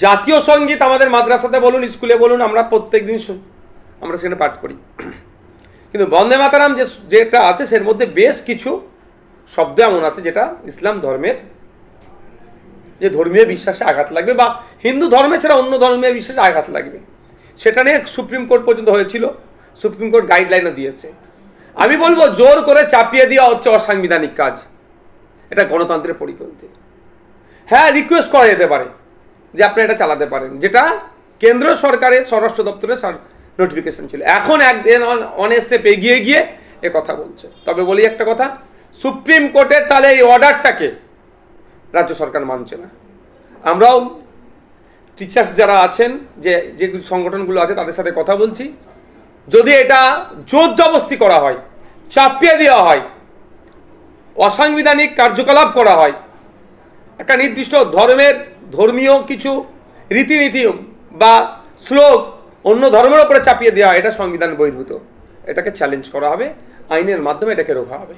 জাতীয় সঙ্গীত আমাদের মাদ্রাসাতে বলুন, স্কুলে বলুন, আমরা প্রত্যেক দিন আমরা সেখানে পাঠ করি। কিন্তু বন্দে মাতারাম যেটা আছে সের মধ্যে বেশ কিছু শব্দ এমন আছে যেটা ইসলাম ধর্মের যে ধর্মীয় বিশ্বাসে আঘাত লাগবে বা হিন্দু ধর্মে ছাড়া অন্য ধর্মীয় বিশ্বাসে আঘাত লাগবে, সেটা নিয়ে সুপ্রিম কোর্ট পর্যন্ত হয়েছিল। সুপ্রিম কোর্ট গাইডলাইনও দিয়েছে। আমি বলবো জোর করে চাপিয়ে দেওয়া হচ্ছে অসাংবিধানিক কাজ, এটা গণতন্ত্রের পরিপন্থী। হ্যাঁ, রিকোয়েস্ট করা যেতে পারে যে আপনি এটা চালাতে পারেন, যেটা কেন্দ্র সরকারের স্বরাষ্ট্র দপ্তরের নোটিফিকেশন ছিল। এখন একদিন অন স্টেপ এগিয়ে গিয়ে এ কথা বলছে। তবে বলি একটা কথা, সুপ্রিম কোর্টের তাহলে এই অর্ডারটাকে রাজ্য সরকার মানছে না। আমরাও টিচার্স যারা আছেন, যে সংগঠনগুলো আছে, তাদের সাথে কথা বলছি। যদি এটা জোর জবরদস্তি করা হয়, চাপিয়ে দেওয়া হয়, অসাংবিধানিক কার্যকলাপ করা হয়, একটা নির্দিষ্ট ধর্মীয় কিছু রীতিনীতি বা শ্লোক অন্য ধর্মের উপরে চাপিয়ে দেওয়া হয়, এটা সংবিধান বহির্ভূত। এটাকে চ্যালেঞ্জ করা হবে, আইনের মাধ্যমে এটাকে রোখা হবে।